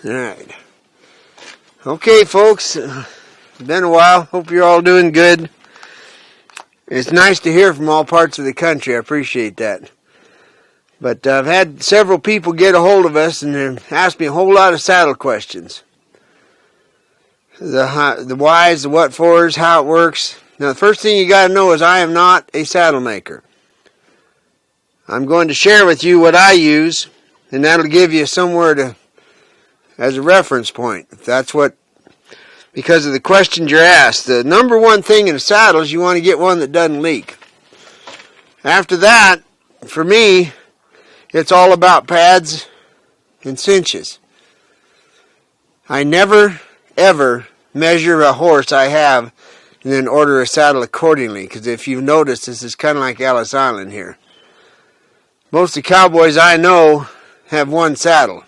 Alright. Okay, folks. It's been a while. Hope you're all doing good. It's nice to hear from all parts of the country. I appreciate that. But I've had several people get a hold of us and they've asked me a whole lot of saddle questions. The whys, the what fors, how it works. Now, the first thing you got to know is I am not a saddle maker. I'm going to share with you what I use, and that'll give you somewhere to as a reference point. If that's what, because of the questions you're asked. The number one thing in a saddle is you want to get one that doesn't leak. After that, for me, it's all about pads and cinches. I never, ever measure a horse I have and then order a saddle accordingly. Because if you've noticed, this is kind of like Ellis Island here. Most of the cowboys I know have one saddle.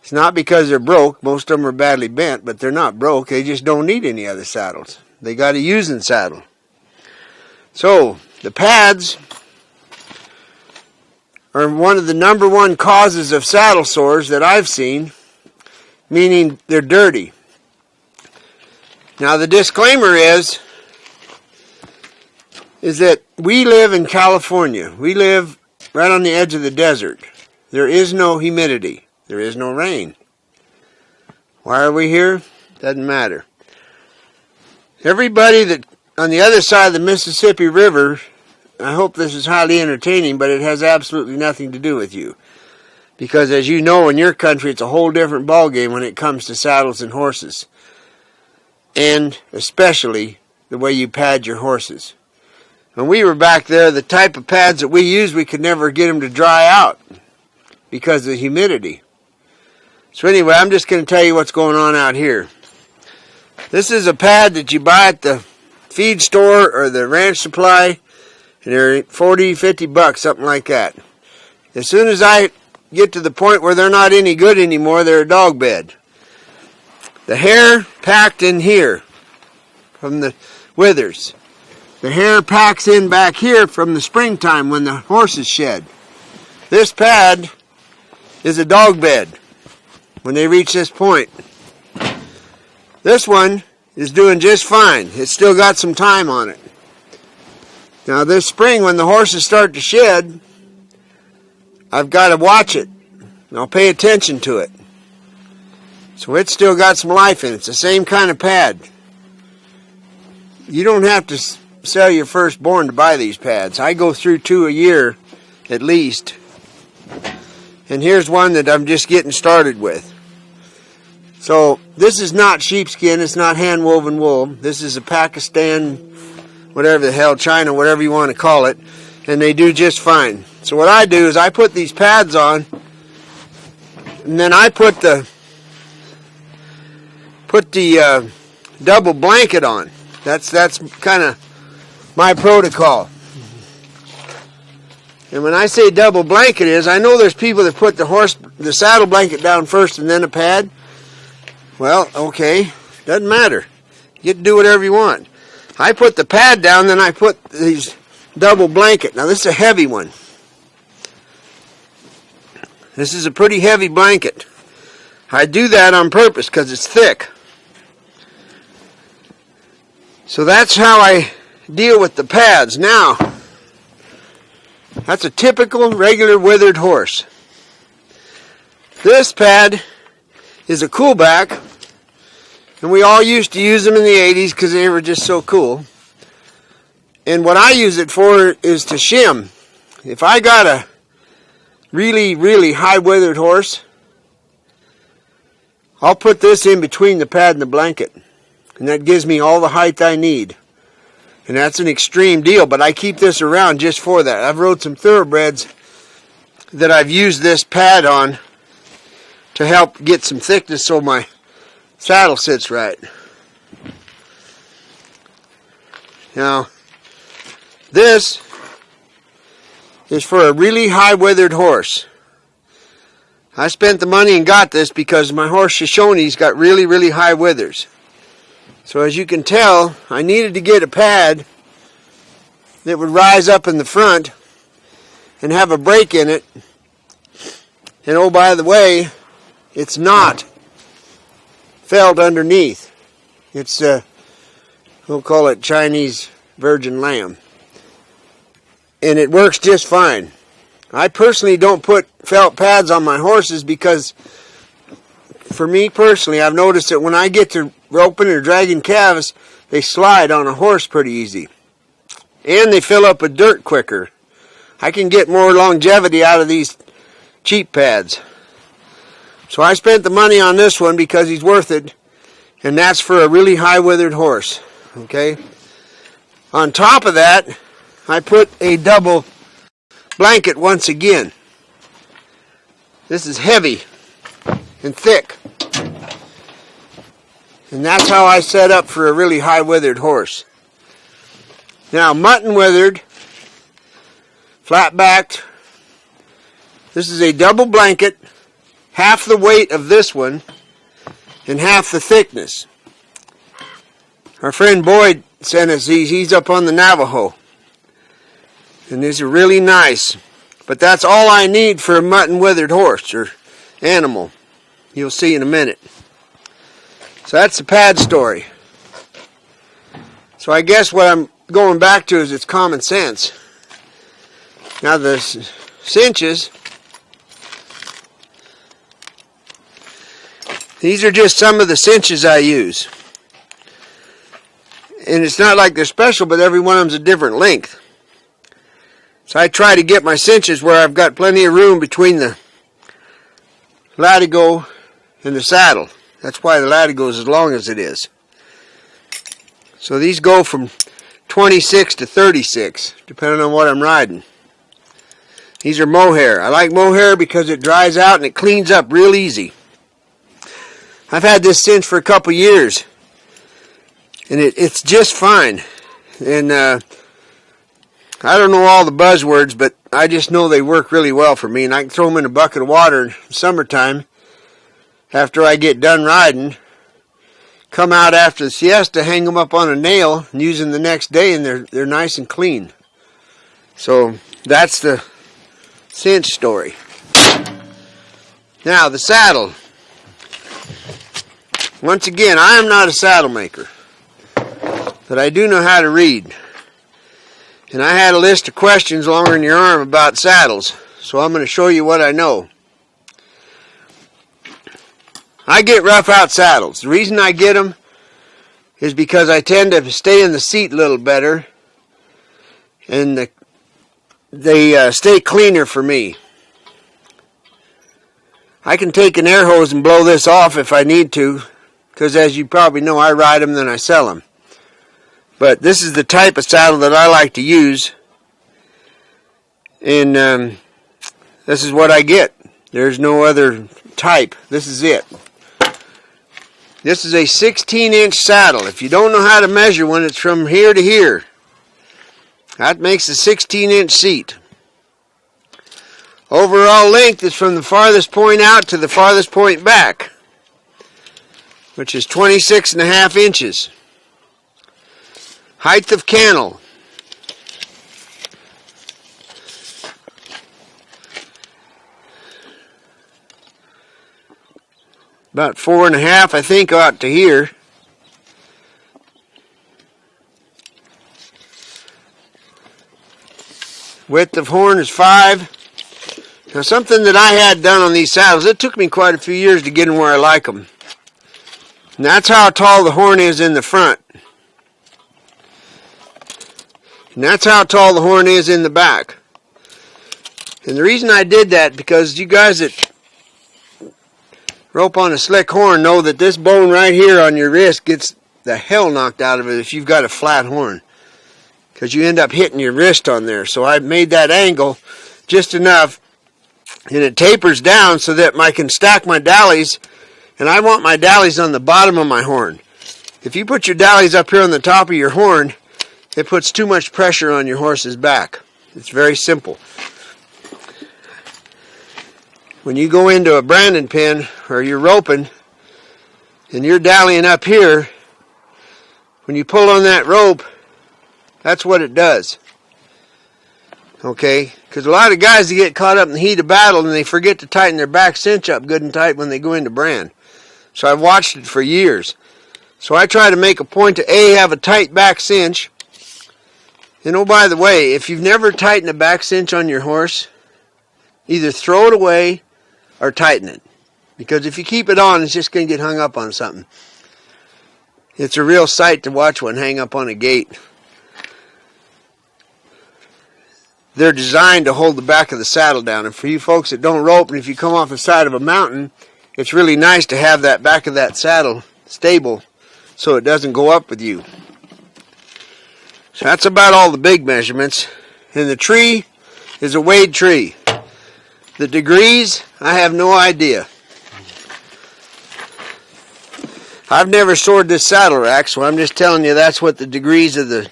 It's not because they're broke. Most of them are badly bent, but they're not broke. They just don't need any other saddles. They got a using saddle. So, the pads are one of the number one causes of saddle sores that I've seen, meaning they're dirty. Now, the disclaimer is that we live in California. We live right on the edge of the desert. There is no humidity. There is no rain. Why are we here? Doesn't matter. Everybody that on the other side of the Mississippi River, I hope this is highly entertaining, but it has absolutely nothing to do with you. Because as you know, in your country, it's a whole different ballgame when it comes to saddles and horses. And especially the way you pad your horses. When we were back there, the type of pads that we used, we could never get them to dry out because of the humidity. So anyway, I'm just going to tell you what's going on out here. This is a pad that you buy at the feed store or the ranch supply, and they're $40, $50, something like that. As soon as I get to the point where they're not any good anymore, they're a dog bed. The hair packed in here from the withers. The hair packs in back here from the springtime when the horses shed. This pad is a dog bed when they reach this point. This one is doing just fine. It's still got some time on it. Now this spring when the horses start to shed, I've got to watch it. And I'll pay attention to it. So it's still got some life in it. It's the same kind of pad. You don't have to sell your firstborn to buy these pads. I go through 2 a year at least. And here's one that I'm just getting started with. So this is not sheepskin. It's not hand-woven wool. This is a Pakistan, whatever the hell, China, whatever you want to call it. And they do just fine. So what I do is I put these pads on. And then I put the double blanket on. That's kind of my protocol. And when I say double blanket is, I know there's people that put the saddle blanket down first and then a pad. Well, okay, doesn't matter. You get to do whatever you want. I put the pad down, then I put these double blanket. Now this is a heavy one. This is a pretty heavy blanket. I do that on purpose because it's thick. So that's how I deal with the pads. Now, that's a typical regular withered horse. This pad is a coolback, and we all used to use them in the 80s because they were just so cool. And what I use it for is to shim. If I got a really, really high withered horse, I'll put this in between the pad and the blanket. And that gives me all the height I need. And that's an extreme deal, but I keep this around just for that. I've rode some thoroughbreds that I've used this pad on to help get some thickness so my saddle sits right. Now, this is for a really high withered horse. I spent the money and got this because my horse Shoshone's got really, really high withers. So as you can tell, I needed to get a pad that would rise up in the front and have a break in it. And oh, by the way, It's not felt underneath. It's, we'll call it Chinese virgin lamb. And it works just fine. I personally don't put felt pads on my horses because, for me personally, I've noticed that when I get to roping or dragging calves, they slide on a horse pretty easy. And they fill up with dirt quicker. I can get more longevity out of these cheap pads. So I spent the money on this one because he's worth it. And that's for a really high-withered horse. Okay? On top of that, I put a double blanket once again. This is heavy and thick. And that's how I set up for a really high-withered horse. Now, mutton-withered, flat-backed. This is a double blanket, half the weight of this one, and half the thickness. Our friend Boyd sent us these. He's up on the Navajo. And these are really nice. But that's all I need for a mutton-withered horse or animal. You'll see in a minute. So that's the pad story. So I guess what I'm going back to is it's common sense. Now the cinches, these are just some of the cinches I use. And it's not like they're special, but every one of them's a different length. So I try to get my cinches where I've got plenty of room between the latigo and the saddle. That's why the latigo is as long as it is. So these go from 26 to 36, depending on what I'm riding. These are mohair. I like mohair because it dries out and it cleans up real easy. I've had this cinch for a couple years, and it's just fine. And I don't know all the buzzwords, but I just know they work really well for me, and I can throw them in a bucket of water in summertime after I get done riding. Come out after the siesta, hang them up on a nail, and use them the next day, and they're nice and clean. So that's the cinch story. Now the saddle. Once again, I am not a saddle maker, but I do know how to read. And I had a list of questions longer than your arm about saddles, so I'm going to show you what I know. I get rough out saddles. The reason I get them is because I tend to stay in the seat a little better, and they stay cleaner for me. I can take an air hose and blow this off if I need to, because as you probably know, I ride them, then I sell them. But this is the type of saddle that I like to use, and this is what I get. There's no other type. This is it. This is a 16-inch saddle. If you don't know how to measure one, it's from here to here. That makes a 16-inch seat. Overall length is from the farthest point out to the farthest point back, which is 26.5 inches. Height of cantle. About 4.5, I think, out to here. Width of horn is 5. Now, something that I had done on these saddles, it took me quite a few years to get them where I like them. And that's how tall the horn is in the front. And that's how tall the horn is in the back. And the reason I did that, because you guys that rope on a slick horn know that this bone right here on your wrist gets the hell knocked out of it if you've got a flat horn, because you end up hitting your wrist on there. So I made that angle just enough, and it tapers down so that I can stack my dollies, and I want my dollies on the bottom of my horn. If you put your dollies up here on the top of your horn, it puts too much pressure on your horse's back. It's very simple. When you go into a branding pen or you're roping and you're dallying up here, when you pull on that rope, that's what it does. Okay? Because a lot of guys, they get caught up in the heat of battle and they forget to tighten their back cinch up good and tight when they go into brand. So I've watched it for years. So I try to make a point to have a tight back cinch. And oh, by the way, if you've never tightened a back cinch on your horse, either throw it away or tighten it. Because if you keep it on, it's just going to get hung up on something. It's a real sight to watch one hang up on a gate. They're designed to hold the back of the saddle down. And for you folks that don't rope, and if you come off the side of a mountain, it's really nice to have that back of that saddle stable so it doesn't go up with you. So that's about all the big measurements. And the tree is a weighed tree. The degrees, I have no idea. I've never stored this saddle rack, so I'm just telling you that's what the degrees of the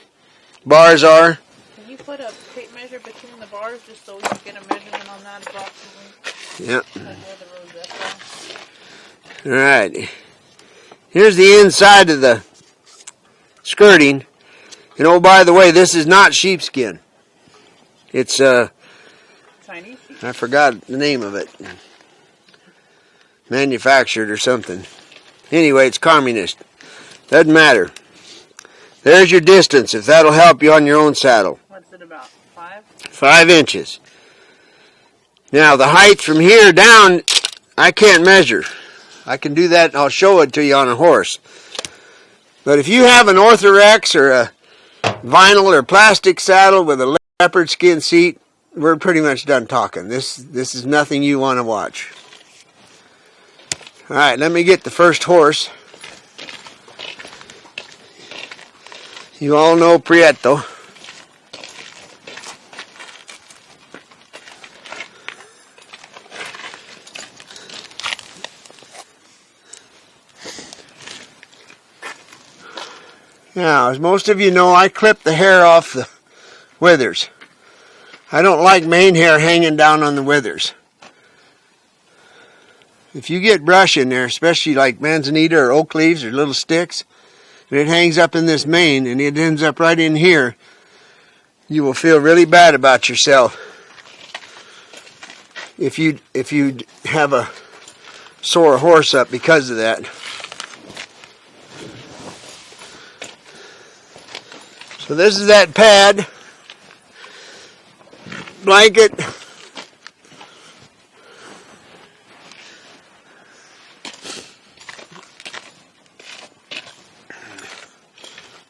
bars are. Can you put a tape measure between the bars just so we can get a measurement on that approximately? Yep. Like where the road's at. Alright. Here's the inside of the skirting. And oh, by the way, this is not sheepskin. It's, Chinese? I forgot the name of it. Manufactured or something. Anyway, it's communist. Doesn't matter. There's your distance, if that'll help you on your own saddle. What's it about? 5? 5 inches. Now, the height from here down, I can't measure. I can do that, and I'll show it to you on a horse. But if you have an Orthorex or a vinyl or plastic saddle with a leopard skin seat, we're pretty much done talking. This is nothing you want to watch. All right, let me get the first horse. You all know Prieto. Now, as most of you know, I clip the hair off the withers. I don't like mane hair hanging down on the withers. If you get brush in there, especially like manzanita or oak leaves or little sticks, and it hangs up in this mane and it ends up right in here, you will feel really bad about yourself if you have a sore horse up because of that. So this is that pad, blanket.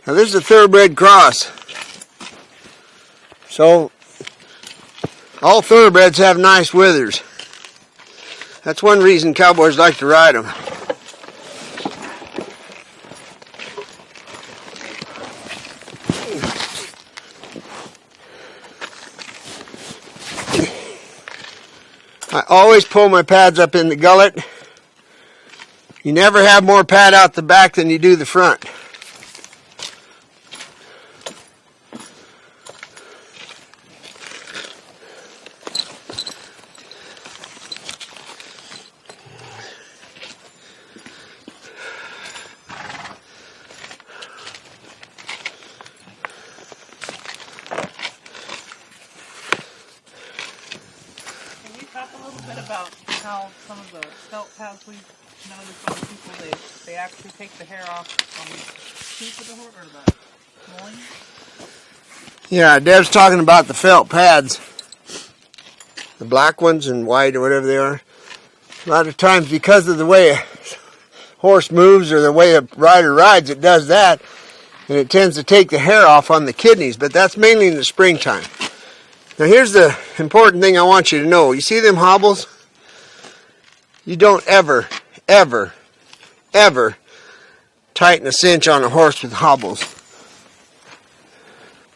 Now this is a thoroughbred cross. So all thoroughbreds have nice withers. That's one reason cowboys like to ride them. I always pull my pads up in the gullet. You never have more pad out the back than you do the front. Talk a little bit about how some of the felt pads we've noticed on people, they actually take the hair off on the teeth of the horse or the loin. Yeah, Deb's talking about the felt pads. The black ones and white or whatever they are. A lot of times because of the way a horse moves or the way a rider rides, it does that. And it tends to take the hair off on the kidneys, but that's mainly in the springtime. Now here's the important thing I want you to know. You see them hobbles? You don't ever, ever, ever tighten a cinch on a horse with hobbles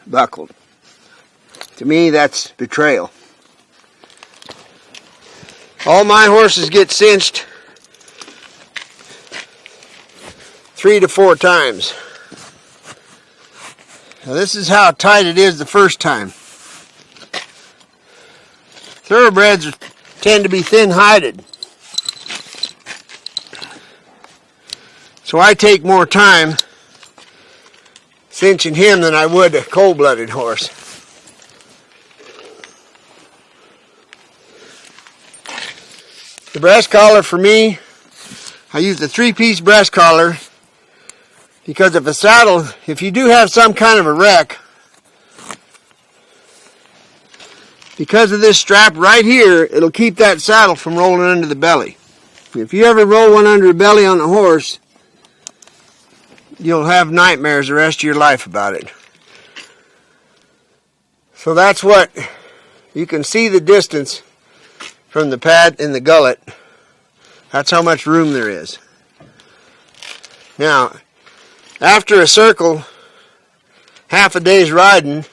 buckled. To me, that's betrayal. All my horses get cinched 3 to 4 times. Now this is how tight it is the first time. Thoroughbreds tend to be thin-hided. So I take more time cinching him than I would a cold-blooded horse. The breast collar for me, I use the 3-piece breast collar because if you do have some kind of a wreck, because of this strap right here, it'll keep that saddle from rolling under the belly. If you ever roll one under the belly on a horse, you'll have nightmares the rest of your life about it. So that's what, you can see the distance from the pad and the gullet. That's how much room there is. Now, after a circle, half a day's riding,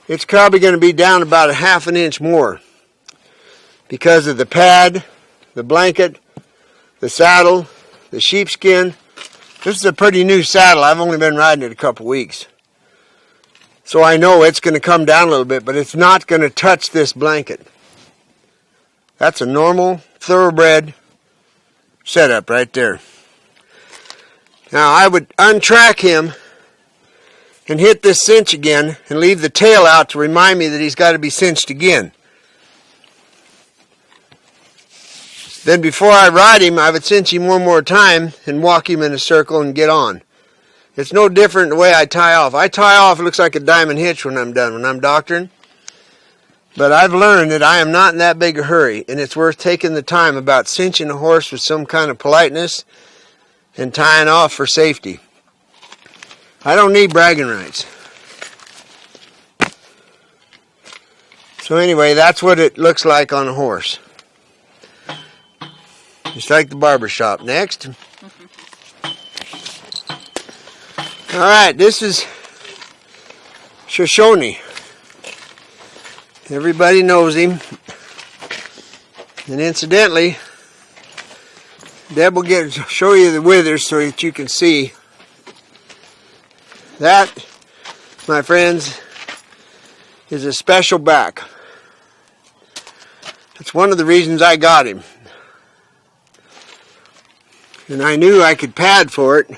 it's probably going to be down about a half an inch more because of the pad, the blanket, the saddle, the sheepskin. This is a pretty new saddle. I've only been riding it a couple weeks. So I know it's going to come down a little bit, but it's not going to touch this blanket. That's a normal, thoroughbred setup right there. Now I would untrack him and hit this cinch again and leave the tail out to remind me that he's got to be cinched again. Then before I ride him, I would cinch him one more time and walk him in a circle and get on. It's no different the way I tie off. I tie off, it looks like a diamond hitch when I'm done, when I'm doctoring. But I've learned that I am not in that big a hurry, and it's worth taking the time about cinching a horse with some kind of politeness and tying off for safety. I don't need bragging rights. So anyway, that's what it looks like on a horse. Just like the barber shop. Next. Alright, this is Shoshone. Everybody knows him. And incidentally, Deb will show you the withers so that you can see. That, my friends, is a special back. That's one of the reasons I got him. And I knew I could pad for it.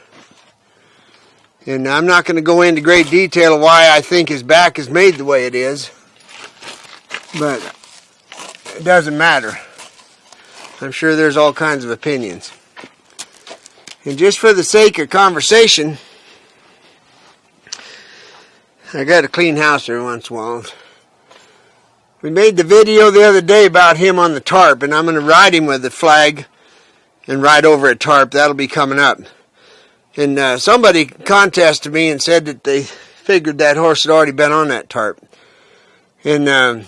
And I'm not going to go into great detail of why I think his back is made the way it is. But it doesn't matter. I'm sure there's all kinds of opinions. And just for the sake of conversation, I got to clean house every once in a while. We made the video the other day about him on the tarp, and I'm going to ride him with the flag and ride over a tarp. That'll be coming up. And somebody contacted me and said that they figured that horse had already been on that tarp. And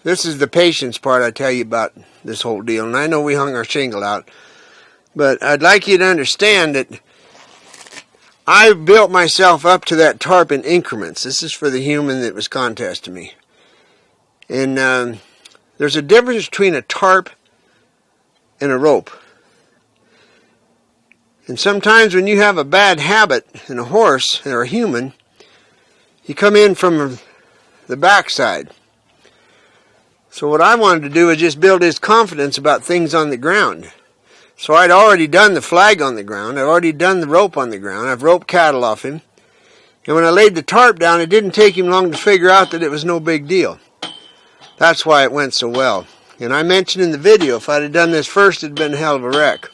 this is the patience part I tell you about this whole deal. And I know we hung our shingle out. But I'd like you to understand that I built myself up to that tarp in increments. This is for the human that was contacting me. And there's a difference between a tarp and a rope. And sometimes when you have a bad habit in a horse or a human, you come in from the backside. So what I wanted to do was just build his confidence about things on the ground. So I'd already done the flag on the ground. I'd already done the rope on the ground. I've roped cattle off him. And when I laid the tarp down, it didn't take him long to figure out that it was no big deal. That's why it went so well. And I mentioned in the video, if I'd have done this first, it'd been a hell of a wreck.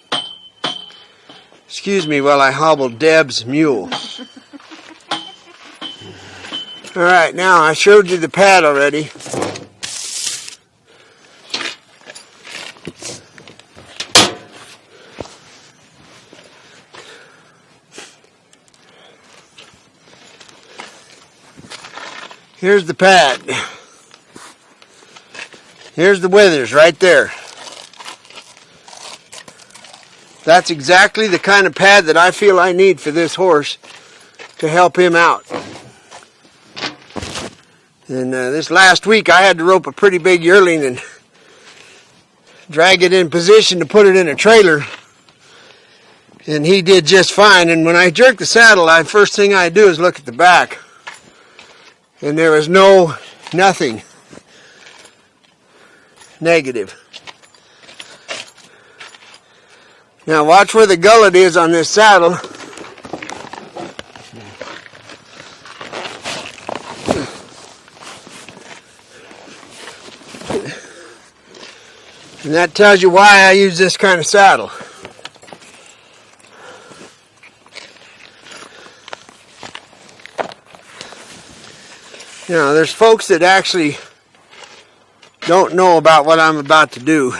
Excuse me while I hobble Deb's mule. Alright, now I showed you the pad already. Here's the pad. Here's the withers right there. That's exactly the kind of pad that I feel I need for this horse to help him out. And this last week I had to rope a pretty big yearling and drag it in position to put it in a trailer. And he did just fine. And when I jerk the saddle, first thing I do is look at the back. And there was nothing negative. Now watch where the gullet is on this saddle. And that tells you why I use this kind of saddle. You know, there's folks that actually don't know about what I'm about to do.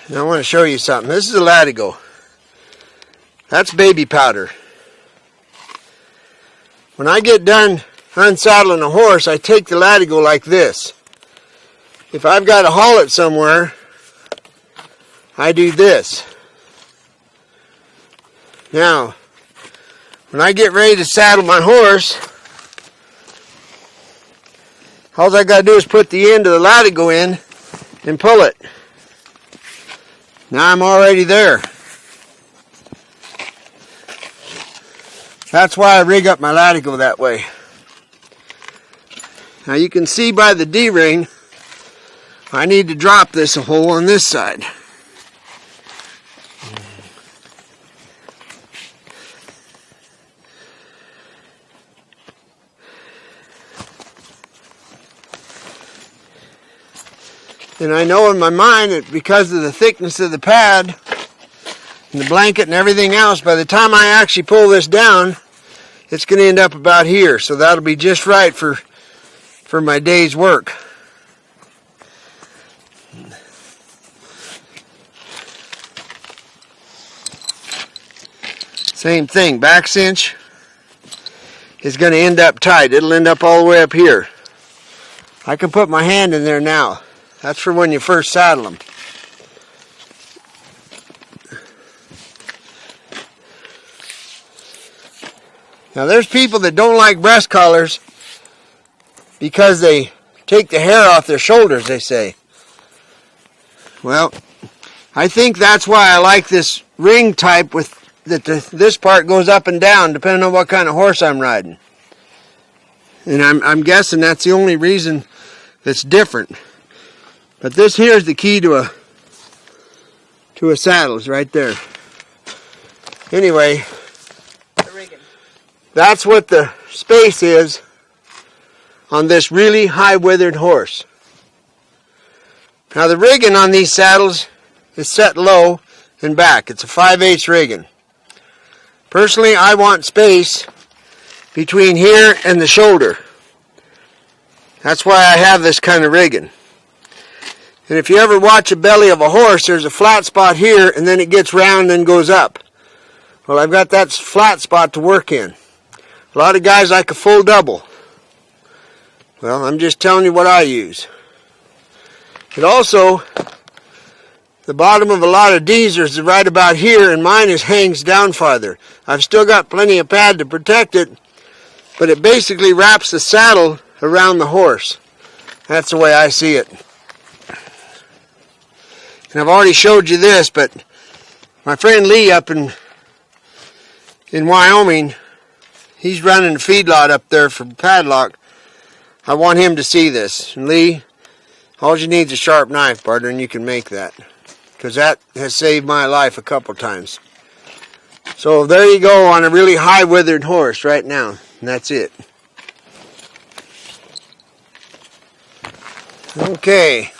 And I want to show you something. This is a latigo. That's baby powder. When I get done unsaddling a horse, I take the latigo like this. If I've got to haul it somewhere, I do this. Now, when I get ready to saddle my horse, all I got to do is put the end of the latigo in and pull it. Now I'm already there. That's why I rig up my latigo that way. Now you can see by the D-ring, I need to drop this a hole on this side. And I know in my mind that because of the thickness of the pad and the blanket and everything else, by the time I actually pull this down, it's going to end up about here. So that'll be just right for my day's work. Same thing, back cinch is going to end up tight. It'll end up all the way up here. I can put my hand in there now. That's for when you first saddle them. Now there's people that don't like breast collars because they take the hair off their shoulders, they say. Well, I think that's why I like this ring type with that this part goes up and down depending on what kind of horse I'm riding. And I'm guessing that's the only reason that's different. But this here is the key to a saddle, is right there. Anyway, The rigging. that's what the space is on this really high withered horse. Now the rigging on these saddles is set low and back. It's a 5/8 rigging. Personally, I want space between here and the shoulder. That's why I have this kind of rigging. And if you ever watch a belly of a horse, there's a flat spot here and then it gets round and goes up. Well, I've got that flat spot to work in. A lot of guys like a full double. Well, I'm just telling you what I use. It also, the bottom of a lot of D's is right about here, and mine hangs down farther. I've still got plenty of pad to protect it, but it basically wraps the saddle around the horse. That's the way I see it. And I've already showed you this, but my friend Lee up in Wyoming, he's running a feedlot up there for padlock. I want him to see this. And Lee, all you need is a sharp knife, partner, and you can make that. Because that has saved my life a couple times. So there you go on a really high withered horse right now. And that's it. Okay.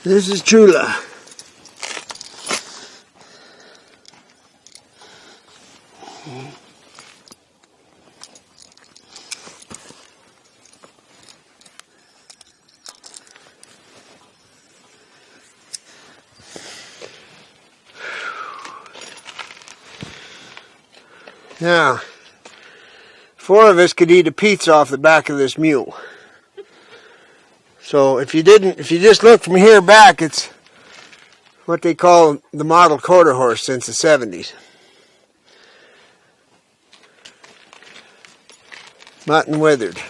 This is Chula. Now, 4 of us could eat a pizza off the back of this mule. So if you just look from here back, it's what they call the model quarter horse since the 70s. Mutton withered.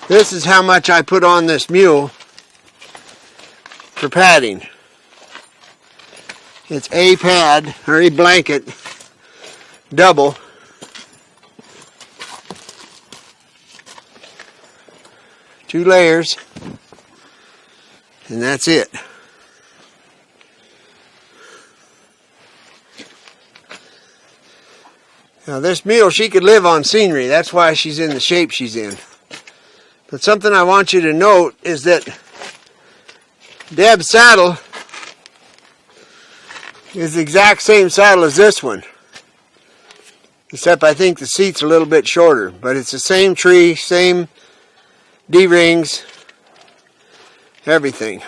This is how much I put on this mule for padding. It's a pad, or a blanket, double. Two layers, and that's it. Now this mule, she could live on scenery. That's why she's in the shape she's in. But something I want you to note is that Deb's saddle is the exact same saddle as this one. Except I think the seat's a little bit shorter. But it's the same tree, same D-rings, everything.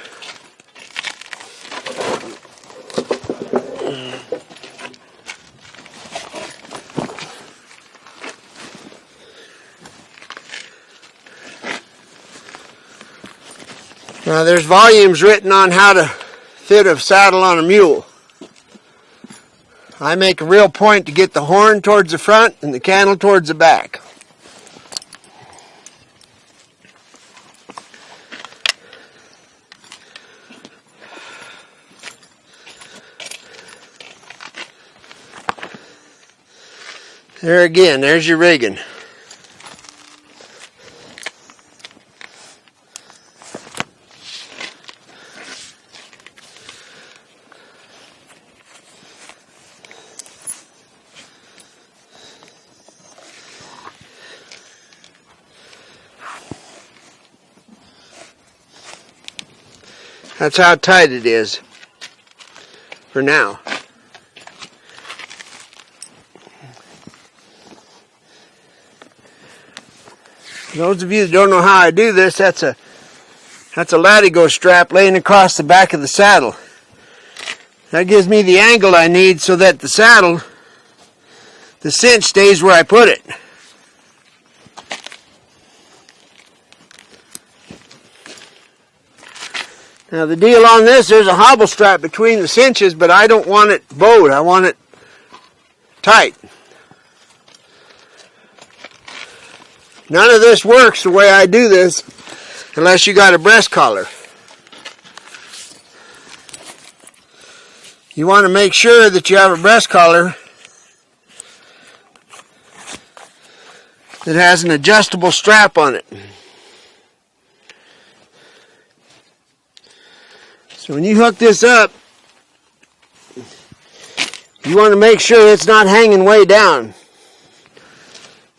Now there's volumes written on how to fit a saddle on a mule. I make a real point to get the horn towards the front and the cantle towards the back. There again, there's your rigging. That's how tight it is for now. Those of you that don't know how I do this, that's a latigo strap laying across the back of the saddle. That gives me the angle I need so that the saddle, the cinch stays where I put it. Now the deal on this, there's a hobble strap between the cinches, but I don't want it bowed. I want it tight. None of this works the way I do this unless you got a breast collar. You want to make sure that you have a breast collar that has an adjustable strap on it. So when you hook this up, you want to make sure it's not hanging way down.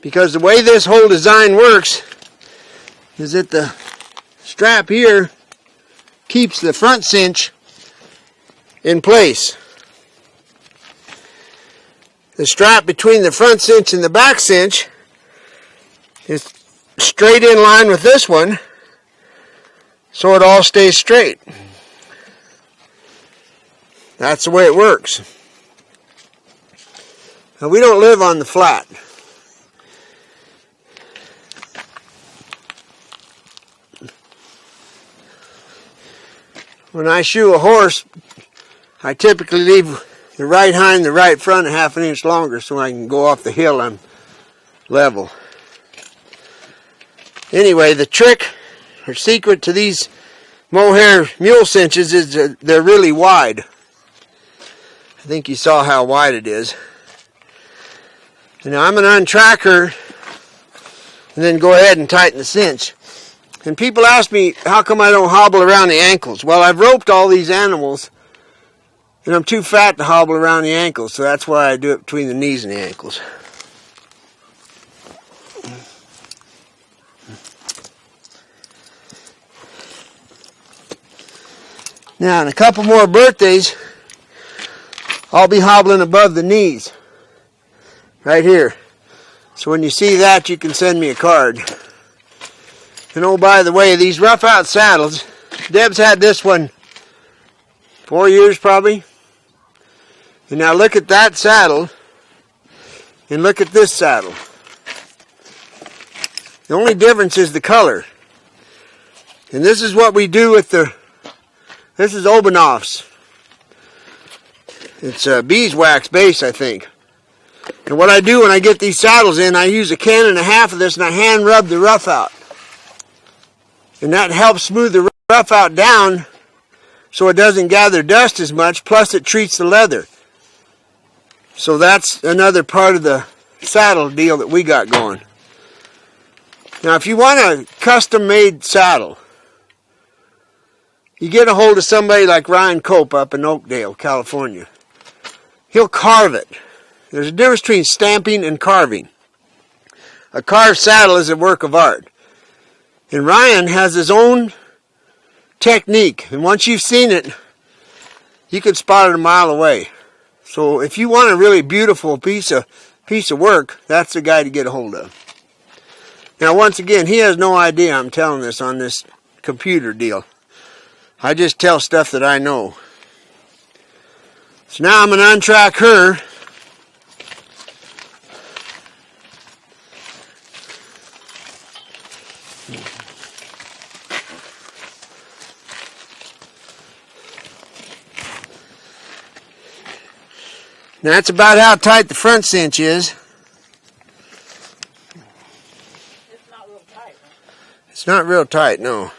Because the way this whole design works is that the strap here keeps the front cinch in place. The strap between the front cinch and the back cinch is straight in line with this one, so it all stays straight. That's the way it works. Now we don't live on the flat. When I shoe a horse, I typically leave the right hind and the right front a half an inch longer so I can go off the hill on level. Anyway, the trick or secret to these mohair mule cinches is that they're really wide. I think you saw how wide it is. And now I'm going to untrack her and then go ahead and tighten the cinch. And people ask me, how come I don't hobble around the ankles? Well, I've roped all these animals, and I'm too fat to hobble around the ankles, so that's why I do it between the knees and the ankles. Now, in a couple more birthdays, I'll be hobbling above the knees, right here. So when you see that, you can send me a card. And oh, by the way, these rough out saddles, Deb's had this one 4 years probably. And now look at that saddle and look at this saddle. The only difference is the color. And this is what we do with this is Obanoff's. It's a beeswax base, I think. And what I do when I get these saddles in, I use 1.5 cans of this and I hand rub the rough out. And that helps smooth the rough out down so it doesn't gather dust as much, plus it treats the leather. So that's another part of the saddle deal that we got going. Now if you want a custom made saddle, you get a hold of somebody like Ryan Cope up in Oakdale, California. He'll carve it. There's a difference between stamping and carving. A carved saddle is a work of art. And Ryan has his own technique. And once you've seen it, you can spot it a mile away. So if you want a really beautiful piece of work, that's the guy to get a hold of. Now once again, he has no idea I'm telling this on this computer deal. I just tell stuff that I know. So now I'm going to untrack her. Now that's about how tight the front cinch is. It's not real tight, huh? It's not real tight, no.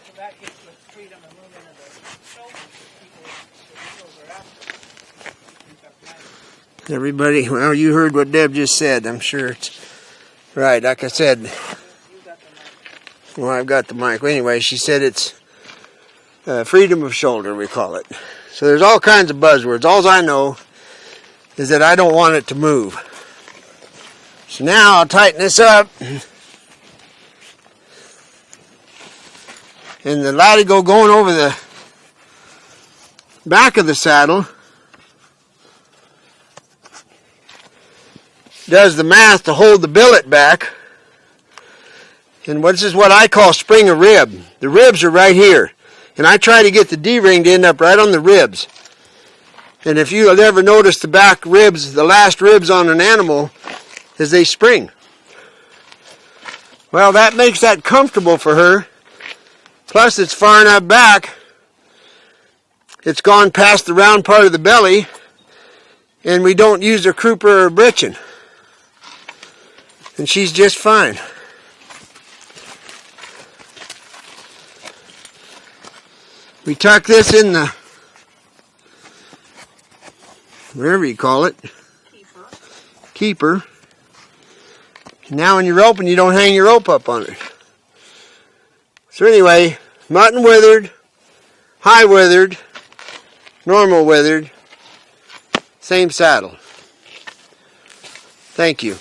So that gives the freedom of moving of the shoulders that people are after. Everybody, well, you heard what Deb just said. I'm sure it's right. Like I said, You got the mic. well, I've got the mic. Well, anyway, she said it's freedom of shoulder, we call it. So there's all kinds of buzzwords. All I know is that I don't want it to move. So now I'll tighten this up. And the latigo going over the back of the saddle does the math to hold the billet back. And this is what I call spring a rib. The ribs are right here. And I try to get the D-ring to end up right on the ribs. And if you have ever noticed the back ribs, the last ribs on an animal, is they spring. Well, that makes that comfortable for her. Plus, it's far enough back. It's gone past the round part of the belly. And we don't use a crupper or britchin'. And she's just fine. We tuck this in the, wherever you call it, keeper. Now when you're roping, you don't hang your rope up on it. So anyway, mutton withered, high withered, normal withered, same saddle. Thank you.